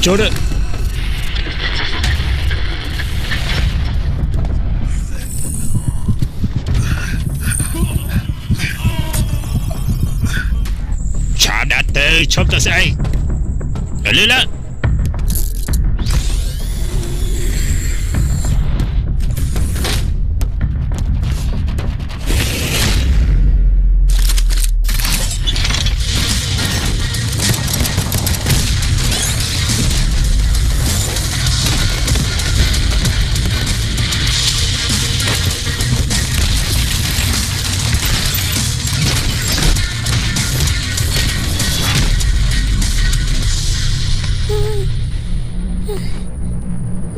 chờ đấy chả đã tới chốc ta sẽ lên lên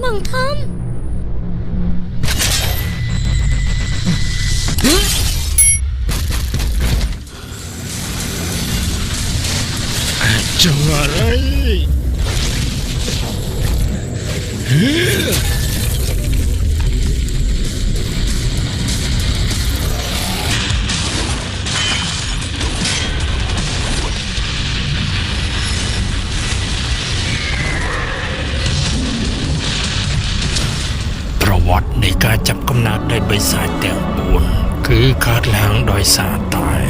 Bằng Thơm Chừng ở đâyประวัติในการจับกำเนิดได้ใบสายแต่งบุญคือขาดแรงโดยสาตาย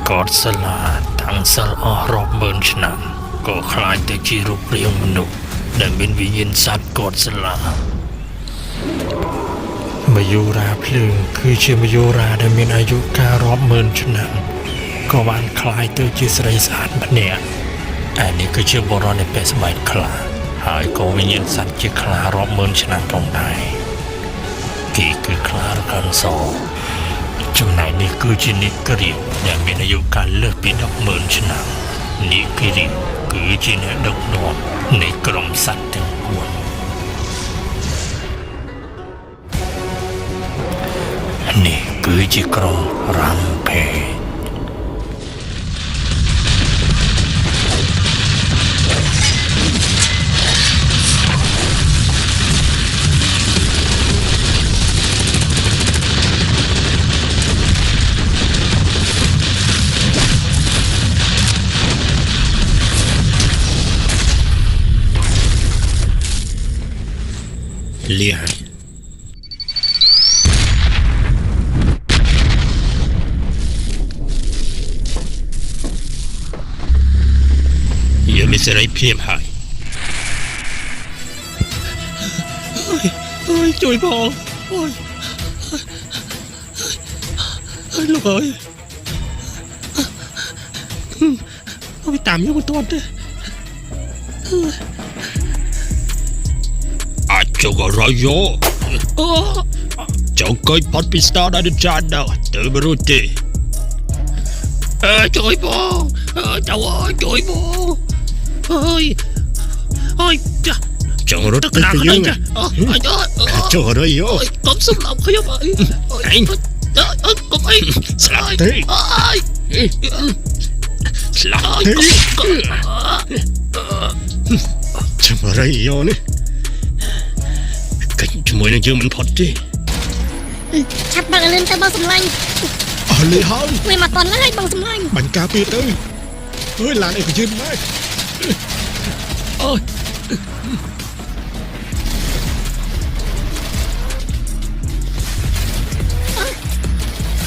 กอดสลาทั้งสลอรอบเบินฉนังก็คล้ายแต่จีรูปเรียงมนุษย์แต่เป็นวิญญาณสัตว์กอดสลามายุราพลึงคือเชื่อมายุราได้มีอายุการอบเมินฉนังก็วานคล้ายตัวจีสไรสารบันเนี่ยอันนี้ก็เชื่อโบราณในเปสมัยคลาหายก็วิญญาณสัตว์จะคลารอบเมินฉนังตรงไหนกี่คือคลากันสองจุดไหนนี่คือชนิดกระดิ่งอย่างมีอายุการเลิกเป็นดอกเมินฉนังนี่กระดิ่งคือชนิดดอกดอกในกรมสัตว์ทั้งปวงนี่คือจิกรมรำเพเลียนยังไม่เสร็จเพียงหายช่วยพ่อลูกเอ้ยเอาไปตามยังมันตัวเด้Chào Rayo, chào coi pod pista đã được tràn đâu, từ Bruti. Trời bò, cháu ơi, trời bò, ơi, chào rất là dương à, chào Rayo, con sung lòng khơi vậy, anh, con anh, slap thế, slap thế, chào Rayo nè. Mùi nó chưa mình phật chứ chặt bằng lên tay bằng sầm lanh lì hơn mày mà toàn lại bằng sầm lanh bánh cà phê tư ơi là này phải chưa đấy ôi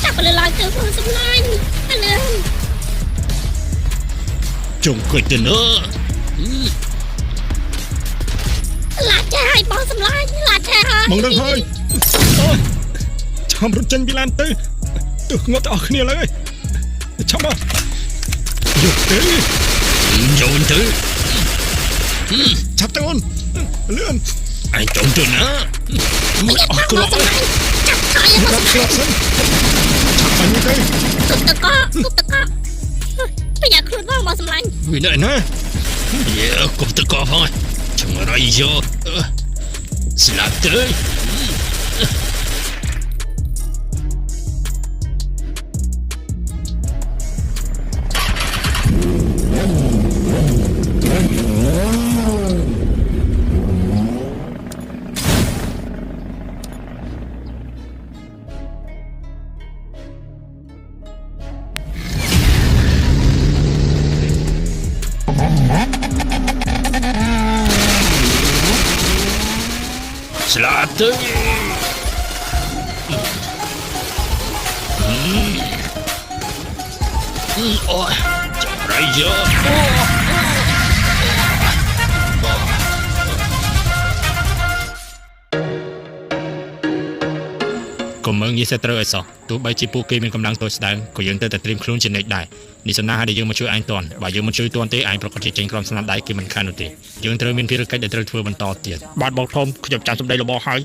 chặt lên lại từ bằng sầm lanh anh lên chồng cười từ nữa là trai bom sầm lai là trai mong đừng hơi chăm rút chân bị lan tư từ ngót ở kia lấy chăm à dục thế dồn thứ chắp tay on lươn anh trộn từ nữa ở cửa chặt thay bom sầm lai chắp anh như thế tụt tụt co bây giờ khơi bom sầm lai vì này nè cũng tụt co thôi chẳng ở đây vô slap tới Selatan. Oh, Raja. Kau mengisah terus so. Tu baik cipu ke min kamlang tu sedang. Kau yang tertrim kelun jenis dah. Ni senang ada yang mencuri ain tuan. Bagi mencuri tuan tu ain perkara ceng kelam senang dah ke min kan tu. Yang terus min pirkai dan terus berbentar tiada. Bad bau Tom kejap jangan sampai lebah hai.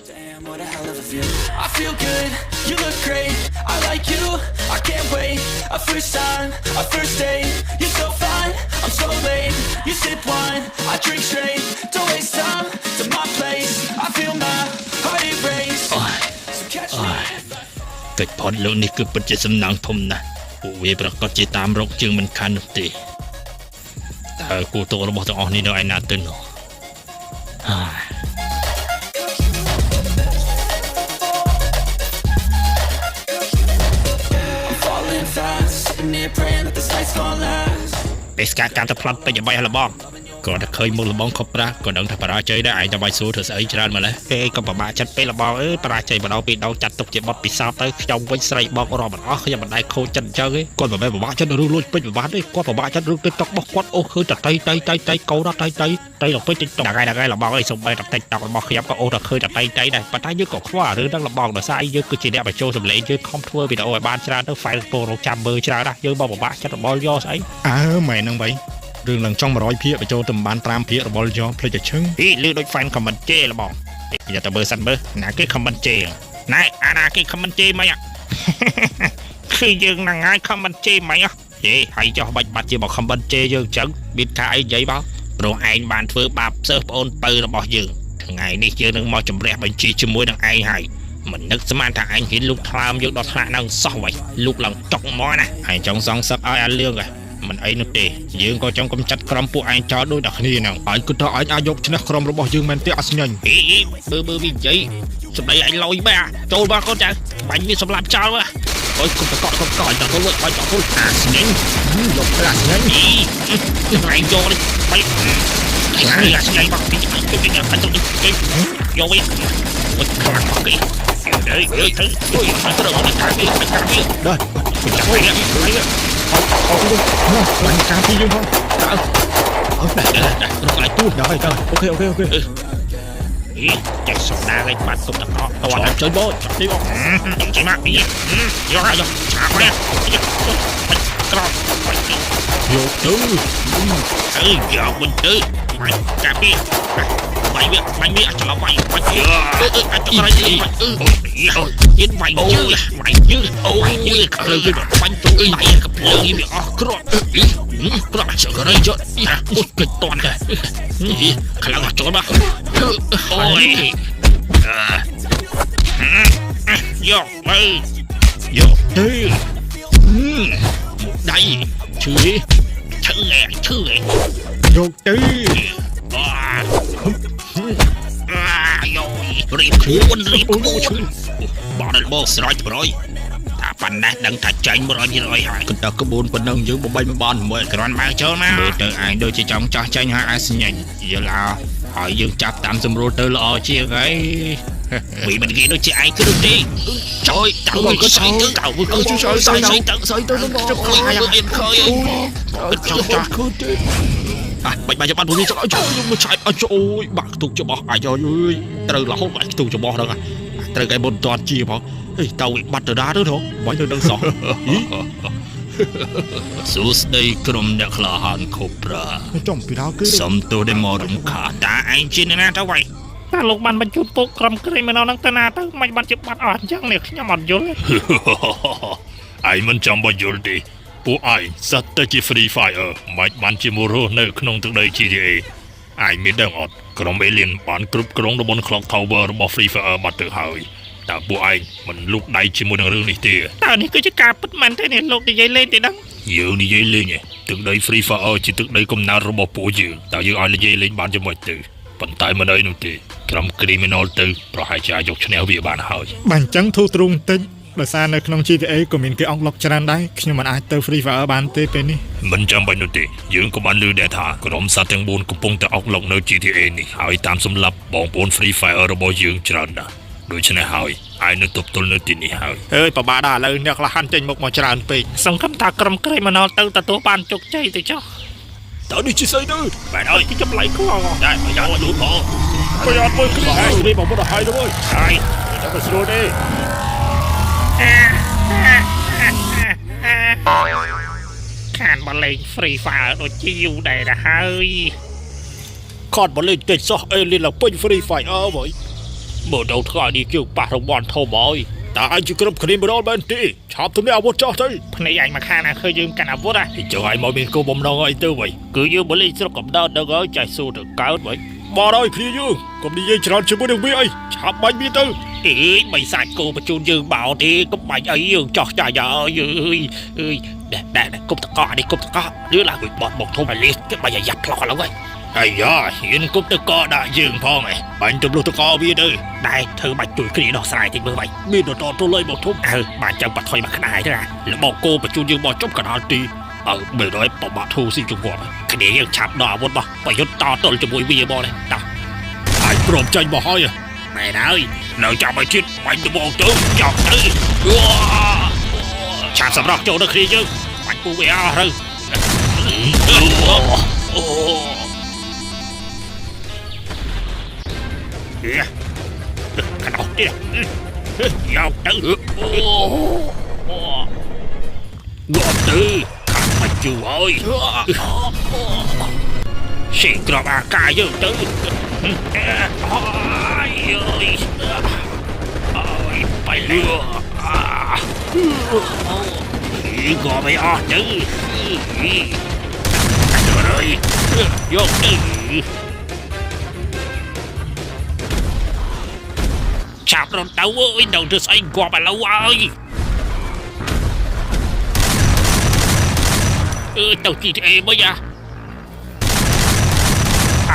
I feel good, you look great, I like you, I can't wait. A first time, a first date, you're so fine, I'm so late. You sip wine, I drink straight, don't waste time to my place. I feel my heart erase. So catch me. កិច្ចផុតលោកនេះគឺពិតជាសំណាងធំណាស់ពួកវាប្រកាសជាតាមរកជើងមិនខាននោះទេតើគូតោរបស់ទាំងអស់នេះនៅឯណាទៅនោះ I'm falling fast, sitting here praying that this night's gonna last. ពេលស្កាត់កាន់តែផ្លាត់ពេញឲ្យល្បងគាត់តែឃើញមុខល្បងខុសប្រាស់ក៏ដឹងថាបរាជ័យដែរឯងតែបាយសួរធ្វើស្អីច្រើនម្ល៉េះគេក៏ពិបាកចិត្តពេលល្បងអើយបរាជ័យម្ដងពីរដងចាត់ទុកជាបទពិសោធន៍ទៅខ្ញុំវិញស្រីបងរាប់មិនអស់ខ្ញុំមិនដែលខូចចិត្តអញ្ចឹងទេគាត់មិនមែនពិបាកចិត្តរឿងលួចពេជ្រពិបាកទេគាត់ពិបាកចិត្តរឿង TikTok របស់គាត់អូឃើញតែតៃកោរត់តៃដល់ពេជ្រ TikTok ហ្នឹងល្បងអើយសុំបែរតែ TikTok របស់ខ្ញុំក៏អូតែឃើញតែតៃដែរប៉ុន្តែយើងក៏ខ្វល់រឿងហ្នឹងល្បងដោយសារយើងគឺជាអ្នកបញ្ចូលសម្លេងយើងខំធ្វើវីដេអូឲ្យបានច្រើនទៅ file ពងរងចាំមើលច្រើនណាស់យើងមកពិបាកចិត្តរបស់យកស្អីអើមែនហ្នឹងបី រឿងឡើងចង់ 100 ភាគបញ្ចូលទៅបាន 5 ភាគរបស់យកផ្លេចតែឈឹងហីលឺដូច fan comment ជេរបងនិយាយតែមើលសិនមើលណាគេ comment ជេរណែអាណាគេ comment ជេរមិនគឺយើងនឹងហើយ comment ជេរមិនហេហើយចុះបាច់បាត់ជាមក comment ជេរយើងចឹងមានថាអីនិយាយបងព្រោះឯងបានធ្វើបាបសិស្សប្អូនបើរបស់យើងថ្ងៃនេះយើងនឹងមកជំរះបញ្ជីជាមួយនឹងឯងហើយមិននឹកស្មានថាឯងហ៊ានលូកថ្លើមយើងដល់ថ្នាក់នឹងសោះវិញលូកឡើងចុកមកណាហើយចង់សងសឹកឲ្យអាលឿងហ៎ មិនអីនោះទេយើងក៏ចង់កំចាត់ក្រុមពួកឯងចោលដូចតែគ្នាហ្នឹងហើយគិតថាឯងអាចយកឈ្នះក្រុមរបស់យើងមែនទេអត់ស្ញាញ់ហេមើលវានិយាយសម្ដីឯងលយបែចូលមកកូនចៅបាញ់វាសម្លាប់ចោលអើយកុំតកកុំកឲ្យតទៅវិញឲ្យតទៅអាស្ញាញ់យកទៅអាស្ញាញ់ឯងយកនេះបាយអាស្ញាញ់មកពីទៅវិញអត់ទៅយកវិញអត់ខ្លាំងមកគេអើយទៅអូយអត់ត្រូវមកកាវាដល់ចាំវិញបាញ់ការពីយើងផងតើអត់ដែររកឲ្យទូដល់ហើយអូខេចេះសុំណាគេបាត់ទុកតកតអត់ជួយបងជួយបងជួយមកពីយកហើយឆាប់ណាយកក្រោបយកទៅអើយយកមិនទៅបាញ់ការពីបាញ់វាច្រឡំបាញ់អាចទៅរៃទៀតបាញ់យឺអូយខ្លើវាបាញ់ទៅដៃកភ្លើងវាអស់គ្រាប់គ្រាប់ចក្រៃយកមុតគេតន់ខ្លាំងចូលមកអូយយកទៅយកទៅដៃឈឺយកទៅយោរៀបខ្លួនបងដល់ស្រោចប្រយថាប៉ុណ្ណេះដឹងថាចាញ់ 100% ហើយគិតតែក្បួនប៉ុណ្ណឹងយើងបំបីមិនបានមួយគ្រាន់បើចូលមកមើលទៅឯងដូចជាចង់ចាស់ចាញ់ហើយអាស្ញាញ់យល់ហើយយើងចាប់តាមសម្រួលទៅល្អជាងហើយវាមិនគេដូចជាឯងគឺទេជួយទៅក៏ស្អីទៅទៅជួយស្អីទៅចុះខ្លាយអត់ឃើញគិតចង់ចាស់គឺទេបាច់ចាំបានពួកនេះចុះយកមកឆាយឲ្យអូយបាក់ខ្ទុកច្បោះអាយអើយត្រូវរហូតបាក់ខ្ទុកច្បោះហ្នឹងត្រូវគេមុនតន់ជាផងទៅវិបត្តិទៅដែរទៅហ៎បាញ់ទៅនឹងសោះសួស្ដីក្រុមអ្នកក្លាហានខូប្រាចំពីដល់គឺសំទោសដែលមករំខានតាឯងជាណាទៅវ៉ៃតាលោកបានបញ្ជូនពួកក្រុមក្រីម្ដងហ្នឹងទៅណាទៅមិនបានជាបាត់អស់អញ្ចឹងនេះខ្ញុំអត់យល់ឯងមិនចាំបាច់យល់ទេពួកឯងសត្វតែជា Free Fire មិនបានជាមករស់នៅក្នុងទឹកដី GTA ឯងមានដឹងអត់ក្រុម Alien បានគ្រប់គ្រងតំបន់ Clock Tower របស់ Free Fire បាត់ទៅហើយតើពួកឯងមិនលូកដៃជាមួយនឹងរឿងនេះទេតើនេះគឺជាការពិតមែនទេនេះលោកនិយាយលេងទេដឹងយើងនិយាយលេងទឹកដី Free Fire ជាទឹកដីកំណើតរបស់ពួកយើងតើយើងឲ្យនិយាយលេងបានយ៉ាងម៉េចទៅប៉ុន្តែមិនអីនោះទេក្រុម Criminal ទៅប្រហែលជាយកឈ្នះវាបានហើយបើអញ្ចឹងធូរទ្រូងបន្តិច ដោយសារនៅក្នុង GTA ក៏មានគេអង់ឡុកច្រើនដែរខ្ញុំមិនអាចទៅ Free Fire បានទេពេលនេះ មិនចាំបាច់នោះទេយើងក៏បានឮដែរថាក្រុមសត្វទាំង4កំពុងតែអុកឡុកនៅ GTA នេះហើយតាមសម្រាប់បងប្អូន Free Fire របស់យើងច្រើនណាស់ដូច្នេះហើយឯនៅទប់ទល់នៅទីនេះហើយ អើយប្របាដល់ឥឡូវអ្នកក្លាហានចេញមកច្រើនពេក សង្ឃឹមថាក្រុមក្រេមណលទៅទទួលបានជោគជ័យទៅចុះតើនេះជាស្អីទៅបែរអើយគេចម្លៃខ្លាំងតែប្រយ័ត្នលូផងប្រយ័ត្នមើលគ្នាហើយនេះបងប្អូនទៅហើយទៅអើយហើយទៅស្រួលទេ ខានបលេង Free Fire ដូចជាយូរដែរទៅហើយខានបលេងតិចសោះអេលីនឡើងពេញ Free Fire អើយមើលដល់ថ្ងៃនេះគឺប៉ះរង្វាន់ធំហើយតើអញជាក្រុមគ្រីមរលមែនទេឆាប់ទៅនេះអាវុធចោះទៅភ្នែកអញមកខានឃើញយើងកាន់អាវុធហ៎ចុះឲ្យមកមានគោលបំណងអីទៅវិញគឺយើងបលេងស្រុកកំដៅដល់ហើយចាស់ស៊ូទៅកើតវិញមកហើយគ្នាយើងកុំនិយាយច្រើនជាមួយនឹងវាអីឆាប់បាញ់វាទៅអេមិនសាច់គោបញ្ជូនយើងមកទេកុំបាញ់អីយើងចោះចាយអើយអើយដែលគប់តកនេះគប់តកឬឡើងវិញបត់មកធំឲ្យលេសគេបាញ់ឲ្យយ៉ាប់ផ្លោះឡើងហើយអាយ៉ាហ៊ានគប់តកដាក់យើងផងឯងបាញ់ទៅលុះតកវាទៅដែរធ្វើបាច់ជួយគ្នាដោះស្រាយតិចមើលវិញមានតទៅលើមកធំបានចាំបាត់ថយមកខ្នាយទៅណាលបគោបញ្ជូនយើងមកជប់កណ្ដាលទីមើលដល់បបាក់ធូស៊ីជង្គង់គ្នាយើងឆាប់ដល់អាវុធបោះប្រយុទ្ធតទល់ជាមួយវាមកនេះតោះអាចព្រមចាញ់មកហើយមែនហើយនៅចាំឲ្យជិតបាញ់ទៅបងទៅចាប់ទៅឆាប់សម្រាប់ចូលទៅគ្នាយើងបាញ់ពូវាអស់ទៅខណោះទៀតយកទៅយកទៅខាត់មកជួហើយសេក្របអាកាយយើងទៅไปเรือก็ไม่ออกจื้อเลยยกจื้อชาบรถเต้าเอ้ยเดี๋ยวจะใส่กว่าไปแล้วเอ้ยเต้า GTA มั้ยอะ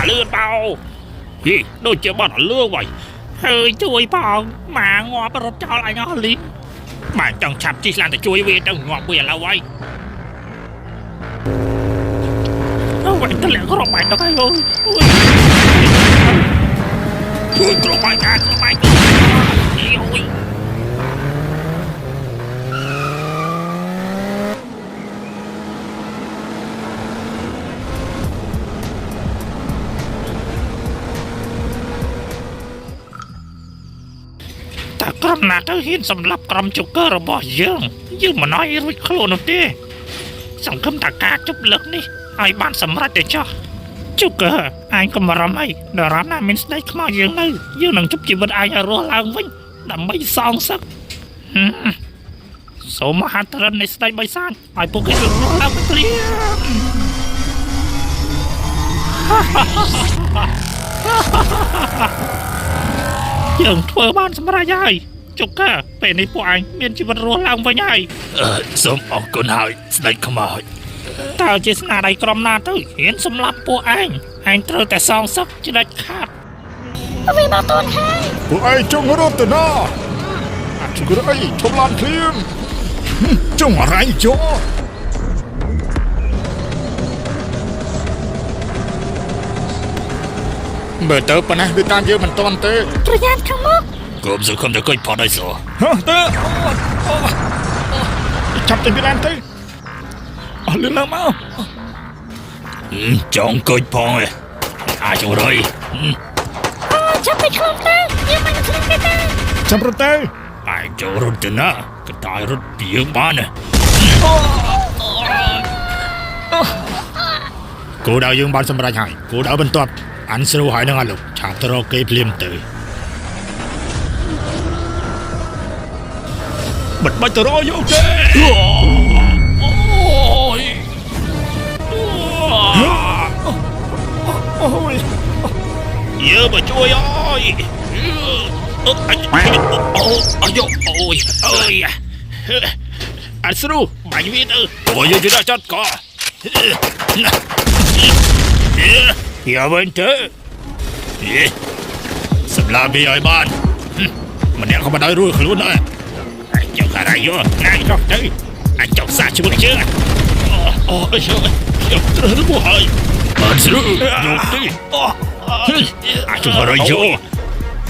เลื่อนเปล่าฮีโดนเจ็บบ้านเลื่อนไว้เฮ้ยช่วยเปล่าหมางอประรดเจ้าอะไรเนาะลิหมาจังฉับที่สั่งแต่ช่วยเวทงอเวียนเราไว้เอาไว้กันแล้วก็รอไปต้องให้เลยช่วยกลับไปกันกลับไปกันโอ้ยក្រុមណាទៅហ៊ានសម្លាប់ក្រុមជូកឺរបស់យើងមិនឲ្យរួចខ្លួននោះទេសង្ឃឹមថាការជប់លើកនេះឲ្យបានសម្រេចទៅចុះជូកឺអញកុំបារម្ភអីដរាបណាមានស្ដេចខ្មោចយើងនៅយើងនឹងជប់ជីវិតអញឲ្យរស់ឡើងវិញដើម្បីសងសឹកសូមមហាតរិននៃស្ដេចបិសាចឲ្យពួកគេរស់ឡើងភ្លាមយើងធ្វើបានសម្រេចហើយជុកកាពេលនេះពួកអញមានជីវិតរស់ឡើងវិញហើយសូមអរគុណហើយស្ដេចខ្មោចតើជាស្នាដៃក្រុមណាទៅហ៊ានសម្លាប់ពួកអញត្រូវតែសងសឹកជាដាច់ខាតវាមកតួនហើយពួកឯងចង់រត់ទៅណាអាចក្រៃឈប់ឡានភ្លាមចង់អរ៉ៃចោមើលទៅប៉ុណ្ណេះដូចតាមយើងមិនទាន់ទេប្រយ័ត្នខាងមុខកុំសង្ឃឹមតែកុយផតឲ្យសោះទៅចាប់ទៅពីឡានទៅអស់លឿនឡើងមកចង់កុយផងអាចរយចាប់ទៅខ្លួនទៅយើងមិនខ្លួនទេចាប់រត់ទៅអាចចូលរត់ទៅណាក៏តែរត់ពីយើងបានគោលដៅយើងបានសម្រេចហើយគោលដៅបន្ទាប់អានស្រួលហើយនឹងអាលោកឆាប់ទៅរកគេភ្លាមទៅបាត់ទៅរកយកទេអូយយើងមកជួយអើយអាស្រួលបាញ់វាទៅអូយយើងចាត់កอย่าเว้นเถอะសម្លាប់វាឲ្យបានម្នាក់ក៏មិនឲ្យរួចខ្លួនដែរ chồng cả đây vô ngay rồi chứ anh chồng xa chưa chưa chồng rất là hơi anh sẽ vô đi anh chồng ở đây vô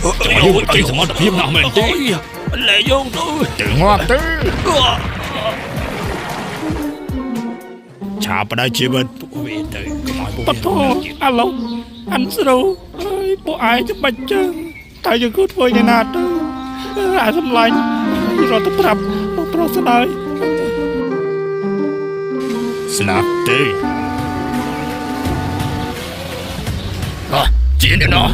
chồng vô cái gì mà đặc biệt nào mình đi lệ vô thôi tự ngoan tư chả phải đây chỉ bên phụ về tới bắt thôi alo anh sẽ đâu bộ ai cho bạch chân tại giờ cứ thôi như nào đó ai xâm lạnh rồi tập rập pro sẽ đây snap đi chiến đến nó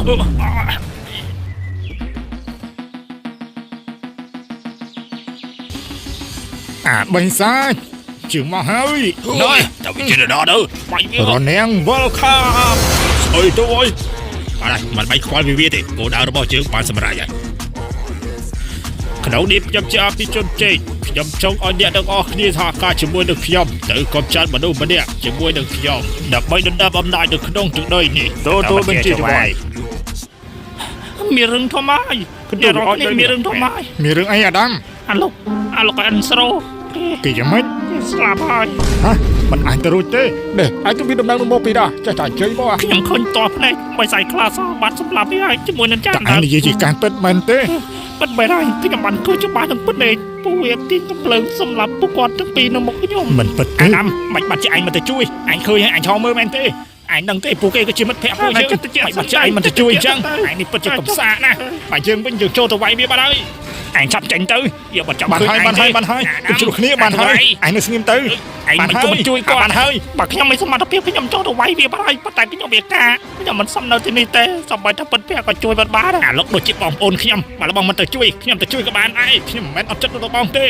bên sai chịu mà hơi nói tao bị chiến đến đó đâu mày rồi nén welcome ôi tôi ở đây mình bay khoai vì thì cô đã bao nhiêu bạn xem lại vậyขณะนี้พยายามจะพิจารณาพยายามจงเอาเนี่ยดังออกนี่ทางการช่วยดึงพยายามแต่ความชัดมาดูมาเนี่ยช่วยดึงพยายามดับไม่ดันดับอำนาจดึงขนมถึงได้นี่ตัวเป็นจีจะไว้มีเรื่องทำไมคุณเดี๋ยวเราเนี่ยมีเรื่องทำไม มีเรื่องไอ้ดัง อันลูกอันสโล กี่จะไม่ สลาบาย ฮะมันอ่านตะรุยเต้เด้ไอ้ต้องมีดำน้ำโมปีดาจะจ่ายเฉยบ่ ยังคนตัวเพลงไปใส่คลาสบัตรสำหรับพี่ไอ้จมูกนั่นจ้า แต่ไอ้นี่จีการเป็ดมันเต้ เป็นไปได้ที่กำมันคือจะมาถึงประเด็นผู้เวียนที่กำลังสำหรับผู้ก่อนทั้งปีนมกยม มันเป็ด ไอ้น้ำมันจะไอ้มันจะช่วยไอ้เคยให้ไอ้ชอมือแมนเต้ไอ้ดังเต้ผู้เกย์ก็ชิมันแพ้ผู้เยอะมันจะไอ้มันจะช่วยจังไอ้นี่เป็นจะกับซานะไปยังเป็นยังโจตัวไว้เมียบ้าเลยไอ้ชับจังตื้ออย่ามาจับ บันให้เป็นชุดนี้บันให้ไอ้นี่สนิมตื้อ ไอ้มันก็มันช่วยก่อนบักยังไม่สมรรถเพียงพยายามโจตัวไว้เมียบ้าเลยแต่ก็ยังเบียดกาพยายามมันซ้ำเนินที่นี่เต้สบายถ้าเป็นเพียก็ช่วยบ้าๆนะล็อกโดนจิตบอมโอนขยำมาแล้วบอมมันจะช่วยขยำจะช่วยกับบ้านไอ้ขยำแมนเอาจัดตัวบอมเต้